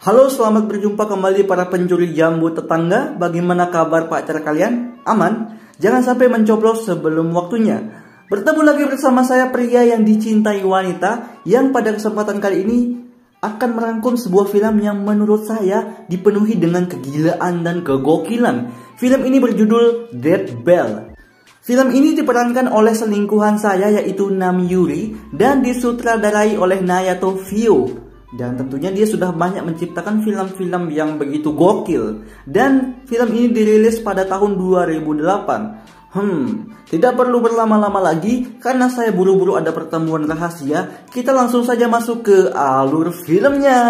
Halo, selamat berjumpa kembali para pencuri jambu tetangga. Bagaimana kabar pacar kalian? Aman? Jangan sampai mencoblos sebelum waktunya. Bertemu lagi bersama saya, pria yang dicintai wanita, yang pada kesempatan kali ini akan merangkum sebuah film yang menurut saya dipenuhi dengan kegilaan dan kegokilan. Film ini berjudul Dead Bell. Film ini diperankan oleh selingkuhan saya, yaitu Nam Yuri, dan disutradarai oleh Naoto Fio. Dan tentunya dia sudah banyak menciptakan film-film yang begitu gokil. Dan film ini dirilis pada tahun 2008. Tidak perlu berlama-lama lagi, karena saya buru-buru ada pertemuan rahasia. Kita langsung saja masuk ke alur filmnya.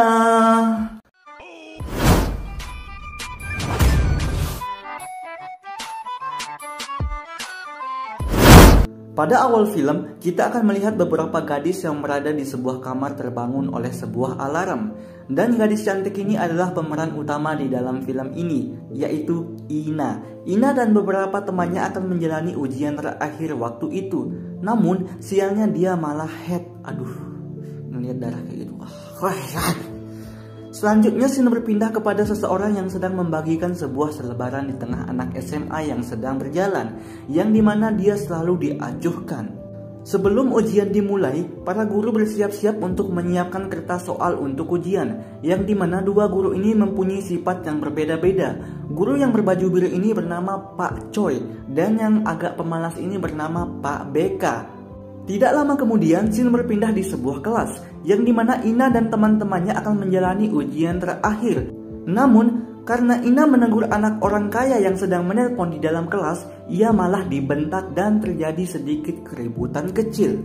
Pada awal film, kita akan melihat beberapa gadis yang berada di sebuah kamar terbangun oleh sebuah alarm. Dan gadis cantik ini adalah pemeran utama di dalam film ini, yaitu Ina. Ina dan beberapa temannya akan menjalani ujian terakhir waktu itu. Namun, sialnya dia malah head. Aduh, ngeliat darah kayak gitu. Selanjutnya scene berpindah kepada seseorang yang sedang membagikan sebuah selebaran di tengah anak SMA yang sedang berjalan, yang dimana dia selalu diacuhkan. Sebelum ujian dimulai, para guru bersiap-siap untuk menyiapkan kertas soal untuk ujian, yang dimana dua guru ini mempunyai sifat yang berbeda-beda. Guru yang berbaju biru ini bernama Pak Choi, dan yang agak pemalas ini bernama Pak BK. Tidak lama kemudian, scene berpindah di sebuah kelas, yang dimana Ina dan teman-temannya akan menjalani ujian terakhir. Namun, karena Ina menegur anak orang kaya yang sedang menelpon di dalam kelas, ia malah dibentak dan terjadi sedikit keributan kecil.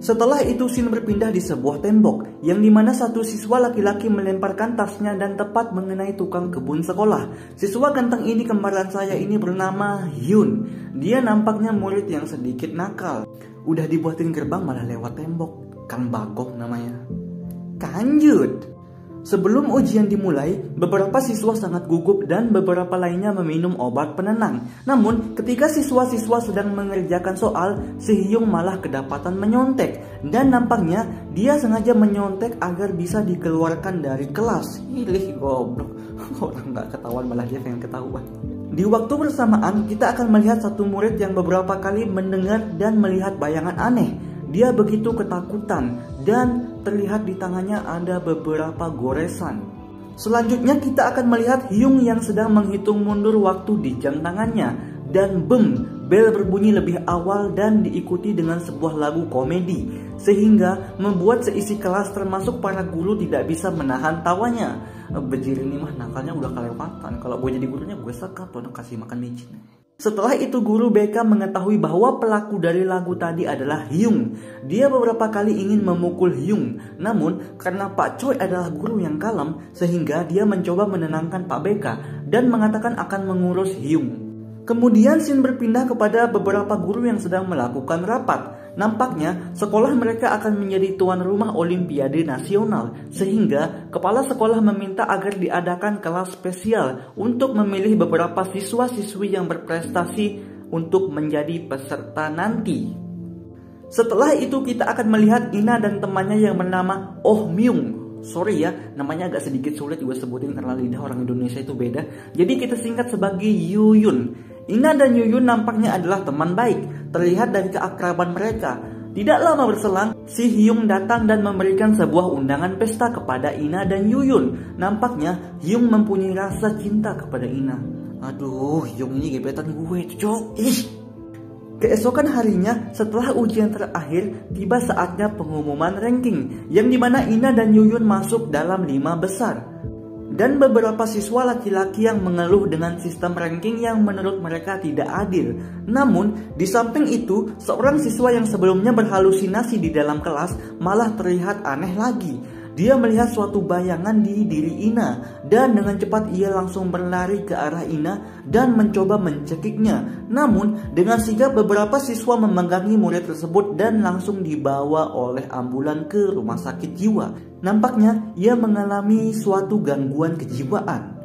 Setelah itu, scene berpindah di sebuah tembok, yang dimana satu siswa laki-laki melemparkan tasnya dan tepat mengenai tukang kebun sekolah. Siswa ganteng ini, kembaran saya ini, bernama Hyun. Dia nampaknya murid yang sedikit nakal. Udah dibuatin gerbang malah lewat tembok. Kang Bagong namanya. Lanjut. Sebelum ujian dimulai, beberapa siswa sangat gugup dan beberapa lainnya meminum obat penenang. Namun, ketika siswa-siswa sedang mengerjakan soal, si Hyung malah kedapatan menyontek. Dan nampaknya dia sengaja menyontek agar bisa dikeluarkan dari kelas. Ilih goblok. Orang gak ketahuan malah dia pengen ketahuan. Di waktu bersamaan, kita akan melihat satu murid yang beberapa kali mendengar dan melihat bayangan aneh. Dia begitu ketakutan dan terlihat di tangannya ada beberapa goresan. Selanjutnya kita akan melihat Hyung yang sedang menghitung mundur waktu di jam tangannya. Dan bel berbunyi lebih awal dan diikuti dengan sebuah lagu komedi. Sehingga membuat seisi kelas termasuk para guru tidak bisa menahan tawanya. Bejir ini mah nakalnya udah kelewatan. Kalau gue jadi gurunya gue sekat tuh kasih makan micin. Setelah itu guru BK mengetahui bahwa pelaku dari lagu tadi adalah Hyung. Dia beberapa kali ingin memukul Hyung. Namun karena Pak Choi adalah guru yang kalem, sehingga dia mencoba menenangkan Pak BK dan mengatakan akan mengurus Hyung. Kemudian scene berpindah kepada beberapa guru yang sedang melakukan rapat. Nampaknya sekolah mereka akan menjadi tuan rumah Olimpiade Nasional, sehingga kepala sekolah meminta agar diadakan kelas spesial untuk memilih beberapa siswa-siswi yang berprestasi untuk menjadi peserta nanti. Setelah itu kita akan melihat Ina dan temannya yang bernama Oh Myung. Sorry ya, namanya agak sedikit sulit gue sebutin karena lidah orang Indonesia itu beda. Jadi kita singkat sebagai Yuyun. Ina dan Yuyun nampaknya adalah teman baik, terlihat dari keakraban mereka. Tidak lama berselang, si Hyung datang dan memberikan sebuah undangan pesta kepada Ina dan Yuyun. Nampaknya Hyung mempunyai rasa cinta kepada Ina. Aduh, Hyung ini gebetan gue, cok. Keesokan harinya, setelah ujian terakhir, tiba saatnya pengumuman ranking, yang dimana Ina dan Yuyun masuk dalam 5 besar. Dan beberapa siswa laki-laki yang mengeluh dengan sistem ranking yang menurut mereka tidak adil. Namun, di samping itu, seorang siswa yang sebelumnya berhalusinasi di dalam kelas malah terlihat aneh lagi. Dia melihat suatu bayangan di diri Ina, dan dengan cepat ia langsung berlari ke arah Ina dan mencoba mencekiknya. Namun, dengan sigap beberapa siswa memegangi murid tersebut dan langsung dibawa oleh ambulan ke rumah sakit jiwa. Nampaknya ia mengalami suatu gangguan kejiwaan.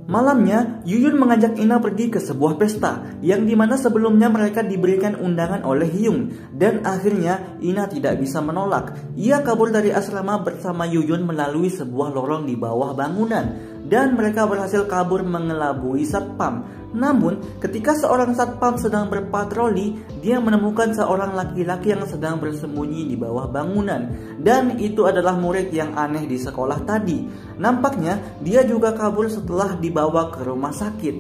Malamnya, Yuyun mengajak Ina pergi ke sebuah pesta, yang dimana sebelumnya mereka diberikan undangan oleh Hyung. Dan akhirnya, Ina tidak bisa menolak. Ia kabur dari asrama bersama Yuyun melalui sebuah lorong di bawah bangunan. Dan mereka berhasil kabur mengelabui satpam. Namun, ketika seorang satpam sedang berpatroli, dia menemukan seorang laki-laki yang sedang bersembunyi di bawah bangunan. Dan itu adalah murid yang aneh di sekolah tadi. Nampaknya, dia juga kabur setelah dibawa ke rumah sakit.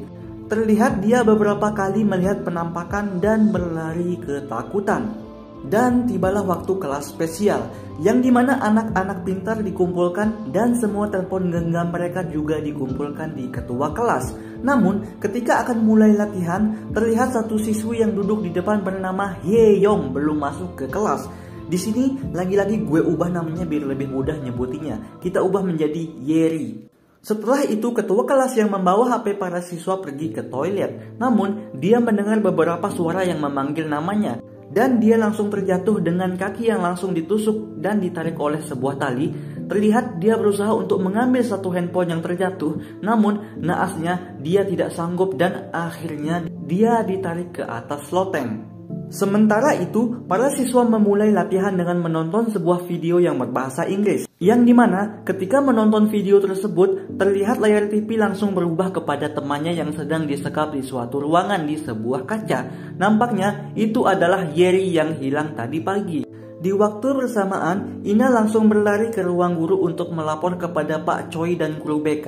Terlihat dia beberapa kali melihat penampakan dan berlari ketakutan. Dan tibalah waktu kelas spesial, yang dimana anak-anak pintar dikumpulkan dan semua telepon genggam mereka juga dikumpulkan di ketua kelas. Namun, ketika akan mulai latihan, terlihat satu siswi yang duduk di depan bernama Hye-yong belum masuk ke kelas. Di sini, lagi-lagi gue ubah namanya biar lebih mudah nyebutinnya. Kita ubah menjadi Yeri. Setelah itu, ketua kelas yang membawa HP para siswa pergi ke toilet. Namun, dia mendengar beberapa suara yang memanggil namanya. Dan dia langsung terjatuh dengan kaki yang langsung ditusuk dan ditarik oleh sebuah tali. Terlihat dia berusaha untuk mengambil satu handphone yang terjatuh. Namun naasnya dia tidak sanggup dan akhirnya dia ditarik ke atas loteng. Sementara itu, para siswa memulai latihan dengan menonton sebuah video yang berbahasa Inggris. Yang dimana ketika menonton video tersebut, terlihat layar TV langsung berubah kepada temannya yang sedang disekap di suatu ruangan di sebuah kaca. Nampaknya itu adalah Yeri yang hilang tadi pagi. Di waktu bersamaan, Ina langsung berlari ke ruang guru untuk melapor kepada Pak Choi dan guru BK.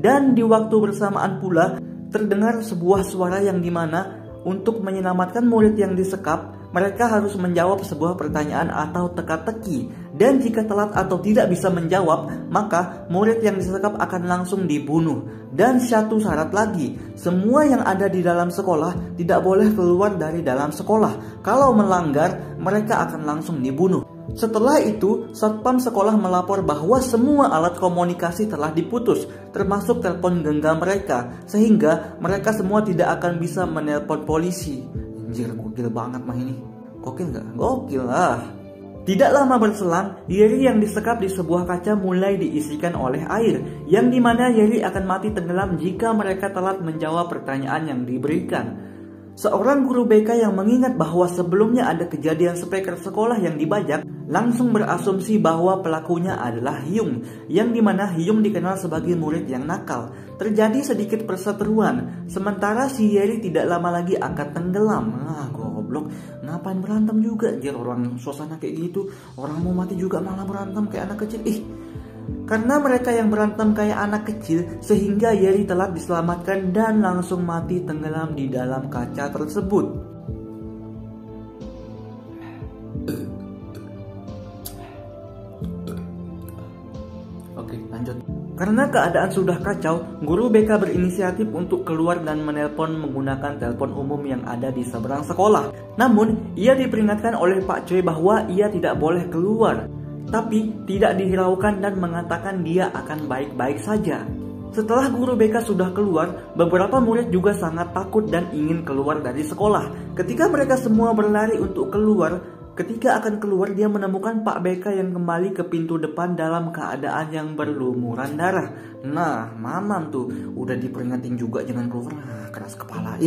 Dan di waktu bersamaan pula, terdengar sebuah suara yang dimana untuk menyelamatkan murid yang disekap, mereka harus menjawab sebuah pertanyaan atau teka-teki. Dan jika telat atau tidak bisa menjawab, maka murid yang disekap akan langsung dibunuh. Dan satu syarat lagi, semua yang ada di dalam sekolah tidak boleh keluar dari dalam sekolah. Kalau melanggar, mereka akan langsung dibunuh. Setelah itu, satpam sekolah melapor bahwa semua alat komunikasi telah diputus, termasuk telepon genggam mereka, sehingga mereka semua tidak akan bisa menelpon polisi. Anjir, gokil banget mah ini. Gokil nggak? Gokil lah. Tidak lama berselang, Yeri yang disekap di sebuah kaca mulai diisikan oleh air, yang dimana Yeri akan mati tenggelam jika mereka telat menjawab pertanyaan yang diberikan. Seorang guru BK yang mengingat bahwa sebelumnya ada kejadian speaker sekolah yang dibajak, langsung berasumsi bahwa pelakunya adalah Hyung, yang dimana Hyung dikenal sebagai murid yang nakal. Terjadi sedikit perseteruan, sementara si Yeri tidak lama lagi akan tenggelam. Goblok, ngapain berantem juga? Anjir, orang suasana kayak gitu, orang mau mati juga malah berantem kayak anak kecil. Karena mereka yang berantem kayak anak kecil, sehingga Yeri telat diselamatkan dan langsung mati tenggelam di dalam kaca tersebut. Oke, lanjut. Karena keadaan sudah kacau, guru BK berinisiatif untuk keluar dan menelpon menggunakan telepon umum yang ada di seberang sekolah. Namun, ia diperingatkan oleh Pak Choi bahwa ia tidak boleh keluar. Tapi tidak dihiraukan dan mengatakan dia akan baik-baik saja. Setelah guru BK sudah keluar, beberapa murid juga sangat takut dan ingin keluar dari sekolah. Ketika mereka semua berlari untuk keluar, ketika akan keluar dia menemukan Pak BK yang kembali ke pintu depan dalam keadaan yang berlumuran darah. Nah, mamam tuh, udah diperingatin juga jangan keluar. Keras kepala.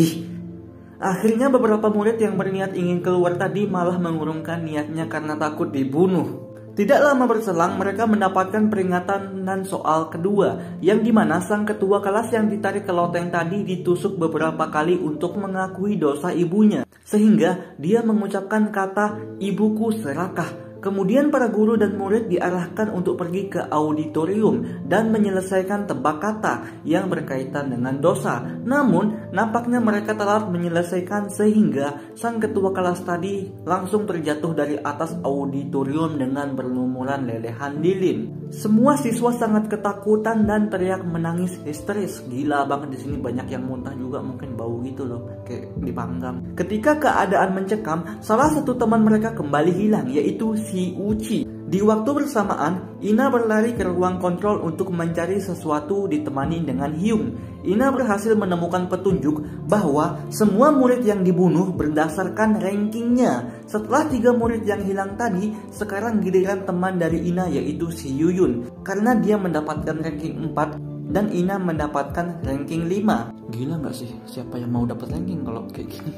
Akhirnya beberapa murid yang berniat ingin keluar tadi malah mengurungkan niatnya karena takut dibunuh. Tidak lama berselang, mereka mendapatkan peringatan dan soal kedua, yang dimana sang ketua kelas yang ditarik ke loteng tadi ditusuk beberapa kali untuk mengakui dosa ibunya, sehingga dia mengucapkan kata "ibuku serakah". Kemudian para guru dan murid diarahkan untuk pergi ke auditorium dan menyelesaikan tebak kata yang berkaitan dengan dosa. Namun, nampaknya mereka telat menyelesaikan sehingga sang ketua kelas tadi langsung terjatuh dari atas auditorium dengan berlumuran lelehan lilin. Semua siswa sangat ketakutan dan teriak menangis histeris. Gila banget, di sini banyak yang muntah juga, mungkin bau gitu loh, kayak dipanggang. Ketika keadaan mencekam, salah satu teman mereka kembali hilang, yaitu si Uchi. Di waktu bersamaan, Ina berlari ke ruang kontrol untuk mencari sesuatu ditemani dengan Hyung. Ina berhasil menemukan petunjuk bahwa semua murid yang dibunuh berdasarkan rankingnya. Setelah 3 murid yang hilang tadi, sekarang giliran teman dari Ina yaitu si Yuyun. Karena dia mendapatkan ranking 4, dan Ina mendapatkan ranking 5. Gila gak sih? Siapa yang mau dapat ranking kalau kayak gini?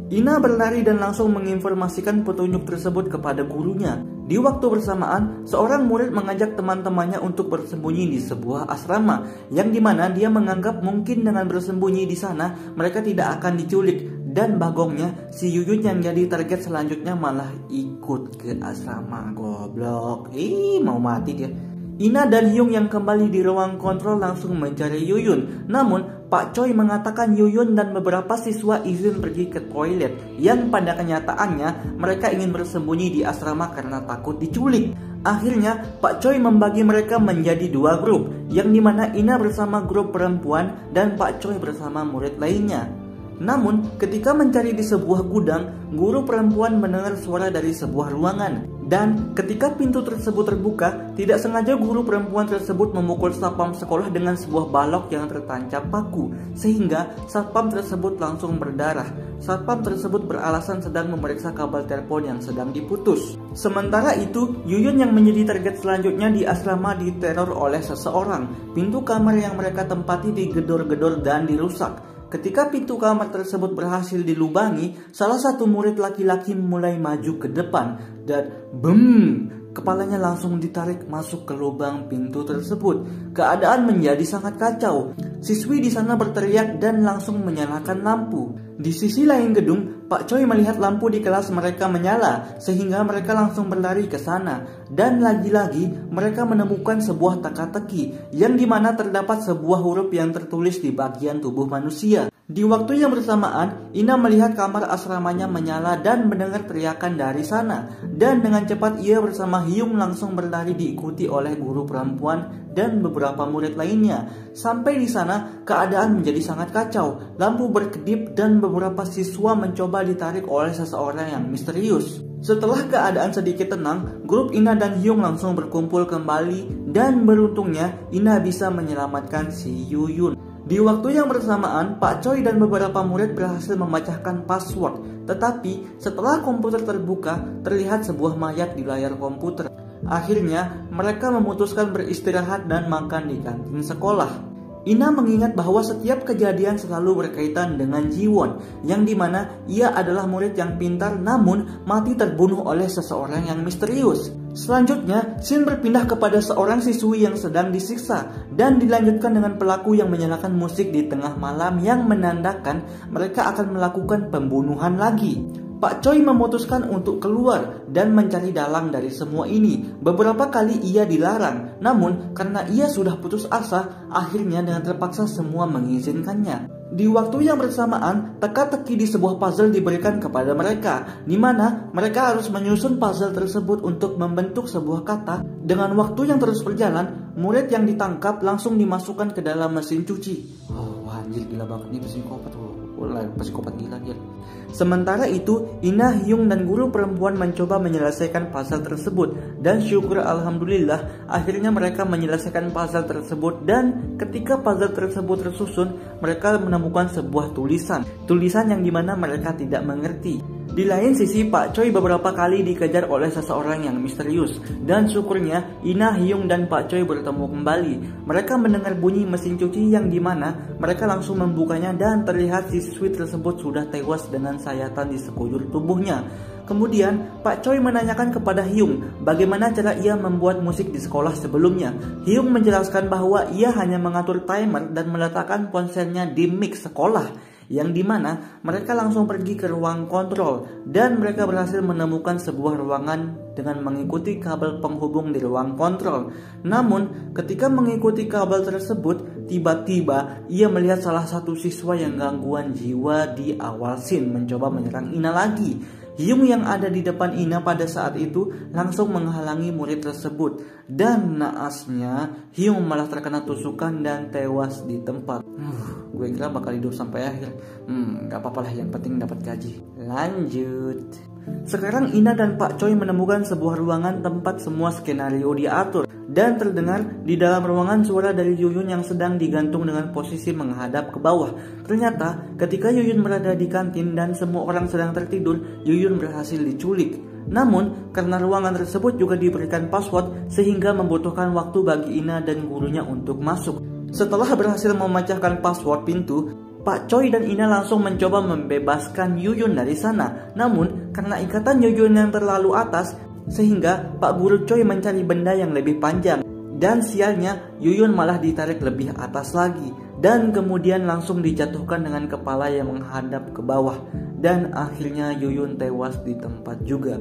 Ina berlari dan langsung menginformasikan petunjuk tersebut kepada gurunya. Di waktu bersamaan, seorang murid mengajak teman-temannya untuk bersembunyi di sebuah asrama, yang dimana dia menganggap mungkin dengan bersembunyi di sana mereka tidak akan diculik. Dan bagongnya, si Yuyun yang jadi target selanjutnya malah ikut ke asrama. Goblok, mau mati dia. Ina dan Hyung yang kembali di ruang kontrol langsung mencari Yuyun. Namun, Pak Choi mengatakan Yuyun dan beberapa siswa izin pergi ke toilet, yang pada kenyataannya mereka ingin bersembunyi di asrama karena takut diculik. Akhirnya, Pak Choi membagi mereka menjadi 2 grup, yang dimana Ina bersama grup perempuan dan Pak Choi bersama murid lainnya. Namun, ketika mencari di sebuah gudang, guru perempuan mendengar suara dari sebuah ruangan. Dan ketika pintu tersebut terbuka, tidak sengaja guru perempuan tersebut memukul satpam sekolah dengan sebuah balok yang tertancap paku, sehingga satpam tersebut langsung berdarah. Satpam tersebut beralasan sedang memeriksa kabel telepon yang sedang diputus. Sementara itu, Yuyun yang menjadi target selanjutnya di asrama diteror oleh seseorang. Pintu kamar yang mereka tempati digedor-gedor dan dirusak. Ketika pintu kamar tersebut berhasil dilubangi, salah satu murid laki-laki mulai maju ke depan dan kepalanya langsung ditarik masuk ke lubang pintu tersebut. Keadaan menjadi sangat kacau. Siswi di sana berteriak dan langsung menyalakan lampu. Di sisi lain gedung, Pak Choi melihat lampu di kelas mereka menyala, sehingga mereka langsung berlari ke sana. Dan lagi-lagi mereka menemukan sebuah teka-teki, yang dimana terdapat sebuah huruf yang tertulis di bagian tubuh manusia. Di waktu yang bersamaan, Ina melihat kamar asramanya menyala dan mendengar teriakan dari sana. Dan dengan cepat ia bersama Hyung langsung berlari diikuti oleh guru perempuan dan beberapa murid lainnya. Sampai di sana, keadaan menjadi sangat kacau. Lampu berkedip dan beberapa siswa mencoba ditarik oleh seseorang yang misterius. Setelah keadaan sedikit tenang, grup Ina dan Hyung langsung berkumpul kembali dan beruntungnya Ina bisa menyelamatkan si Yuyun. Di waktu yang bersamaan, Pak Choi dan beberapa murid berhasil memecahkan password. Tetapi setelah komputer terbuka, terlihat sebuah mayat di layar komputer. Akhirnya, mereka memutuskan beristirahat dan makan di kantin sekolah. Ina mengingat bahwa setiap kejadian selalu berkaitan dengan Jiwon, yang dimana ia adalah murid yang pintar namun mati terbunuh oleh seseorang yang misterius. Selanjutnya, scene berpindah kepada seorang siswi yang sedang disiksa dan dilanjutkan dengan pelaku yang menyalakan musik di tengah malam yang menandakan mereka akan melakukan pembunuhan lagi. Pak Choi memutuskan untuk keluar dan mencari dalang dari semua ini. Beberapa kali ia dilarang, namun karena ia sudah putus asa, akhirnya dengan terpaksa semua mengizinkannya. Di waktu yang bersamaan, teka-teki di sebuah puzzle diberikan kepada mereka, di mana mereka harus menyusun puzzle tersebut untuk membentuk sebuah kata. Dengan waktu yang terus berjalan, murid yang ditangkap langsung dimasukkan ke dalam mesin cuci. Oh, anjir, gila banget nih psikopat. Psikopat gila dia. Sementara itu, Ina, Hyung dan guru perempuan mencoba menyelesaikan puzzle tersebut. Dan syukur alhamdulillah, akhirnya mereka menyelesaikan puzzle tersebut. Dan ketika puzzle tersebut tersusun, mereka menemukan sebuah tulisan. Tulisan yang dimana mereka tidak mengerti. Di lain sisi, Pak Choi beberapa kali dikejar oleh seseorang yang misterius. Dan syukurnya, Ina, Hyung dan Pak Choi bertemu kembali. Mereka mendengar bunyi mesin cuci yang dimana mereka langsung membukanya dan terlihat siswi tersebut sudah tewas dengan sayatan di sekujur tubuhnya. Kemudian, Pak Choi menanyakan kepada Hyung bagaimana cara ia membuat musik di sekolah sebelumnya. Hyung menjelaskan bahwa ia hanya mengatur timer dan meletakkan ponselnya di mic sekolah, yang dimana mereka langsung pergi ke ruang kontrol dan mereka berhasil menemukan sebuah ruangan dengan mengikuti kabel penghubung di ruang kontrol. Namun ketika mengikuti kabel tersebut, tiba-tiba ia melihat salah satu siswa yang gangguan jiwa di awal scene mencoba menyerang Ina lagi. Hyung yang ada di depan Ina pada saat itu langsung menghalangi murid tersebut. Dan naasnya, Hyung malah terkena tusukan dan tewas di tempat. Gue kira bakal hidup sampai akhir. Gak apa-apa lah, yang penting dapat gaji. Lanjut. Sekarang Ina dan Pak Choi menemukan sebuah ruangan tempat semua skenario diatur. Dan terdengar di dalam ruangan suara dari Yuyun yang sedang digantung dengan posisi menghadap ke bawah. Ternyata ketika Yuyun berada di kantin dan semua orang sedang tertidur, Yuyun berhasil diculik. Namun, karena ruangan tersebut juga diberikan password sehingga membutuhkan waktu bagi Ina dan gurunya untuk masuk. Setelah berhasil memecahkan password pintu, Pak Choi dan Ina langsung mencoba membebaskan Yuyun dari sana. Namun, karena ikatan Yuyun yang terlalu atas, sehingga Pak Guru Choi mencari benda yang lebih panjang. Dan sialnya, Yuyun malah ditarik lebih atas lagi. Dan kemudian langsung dijatuhkan dengan kepala yang menghadap ke bawah. Dan akhirnya Yuyun tewas di tempat juga.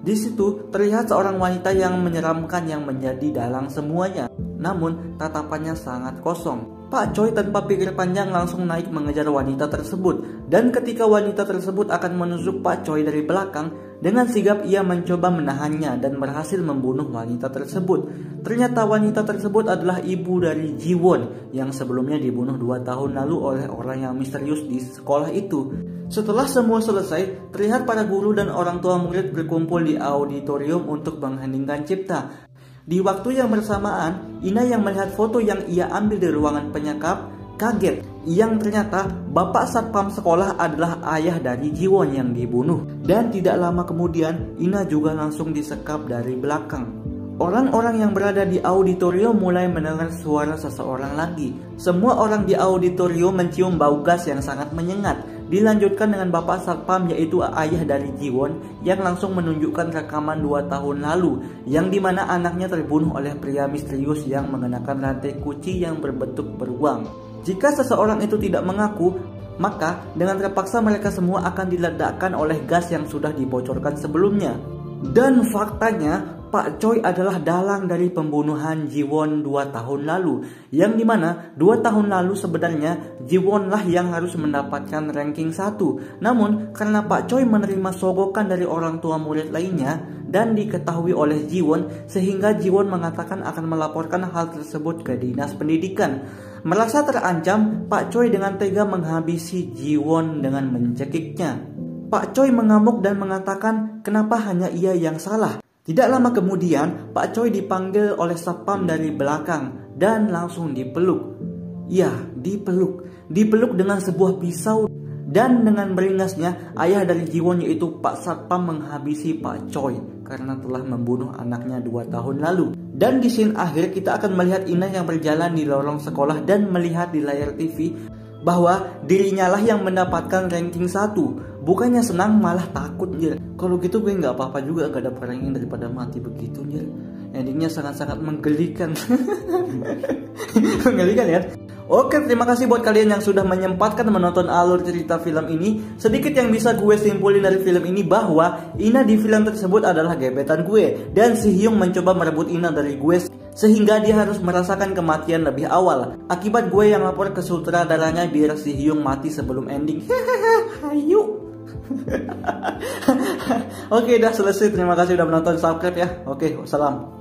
Di situ terlihat seorang wanita yang menyeramkan yang menjadi dalang semuanya. Namun tatapannya sangat kosong. Pak Choi tanpa pikir panjang langsung naik mengejar wanita tersebut. Dan ketika wanita tersebut akan menusuk Pak Choi dari belakang, dengan sigap ia mencoba menahannya dan berhasil membunuh wanita tersebut. Ternyata wanita tersebut adalah ibu dari Jiwon yang sebelumnya dibunuh 2 tahun lalu oleh orang yang misterius di sekolah itu. Setelah semua selesai, terlihat para guru dan orang tua murid berkumpul di auditorium untuk mengheningkan cipta. Di waktu yang bersamaan, Ina yang melihat foto yang ia ambil di ruangan penyekap kaget. Yang ternyata bapak satpam sekolah adalah ayah dari Jiwon yang dibunuh. Dan tidak lama kemudian, Ina juga langsung disekap dari belakang. Orang-orang yang berada di auditorium mulai mendengar suara seseorang lagi. Semua orang di auditorium mencium bau gas yang sangat menyengat. Dilanjutkan dengan bapak satpam yaitu ayah dari Jiwon yang langsung menunjukkan rekaman 2 tahun lalu yang dimana anaknya terbunuh oleh pria misterius yang mengenakan rantai kunci yang berbentuk beruang. Jika seseorang itu tidak mengaku, maka dengan terpaksa mereka semua akan diledakkan oleh gas yang sudah dibocorkan sebelumnya. Dan faktanya Pak Choi adalah dalang dari pembunuhan Jiwon 2 tahun lalu, yang dimana 2 tahun lalu sebenarnya Jiwon lah yang harus mendapatkan ranking 1. Namun karena Pak Choi menerima sogokan dari orang tua murid lainnya dan diketahui oleh Jiwon, sehingga Jiwon mengatakan akan melaporkan hal tersebut ke dinas pendidikan. Merasa terancam, Pak Choi dengan tega menghabisi Jiwon dengan mencekiknya. Pak Choi mengamuk dan mengatakan kenapa hanya ia yang salah. Tidak lama kemudian, Pak Choi dipanggil oleh satpam dari belakang dan langsung dipeluk. Ya, dipeluk. Dipeluk dengan sebuah pisau dan dengan beringasnya, ayah dari Jiwon yaitu Pak Satpam menghabisi Pak Choi karena telah membunuh anaknya 2 tahun lalu. Dan di scene akhir kita akan melihat Ina yang berjalan di lorong sekolah dan melihat di layar TV bahwa dirinya lah yang mendapatkan ranking 1. Bukannya senang malah takut Jir. Kalau gitu gue nggak apa-apa juga gak dapat ranking daripada mati begitu Jir. Endingnya sangat-sangat menggelikan. Menggelikan ya. Oke, terima kasih buat kalian yang sudah menyempatkan menonton alur cerita film ini. Sedikit yang bisa gue simpulin dari film ini bahwa Ina di film tersebut adalah gebetan gue. Dan Si Hyung mencoba merebut Ina dari gue sehingga dia harus merasakan kematian lebih awal. Akibat gue yang lapor ke sutradaranya biar Si Hyung mati sebelum ending. Hayu. Oke, udah selesai. Terima kasih udah menonton, subscribe ya. Oke, wassalam.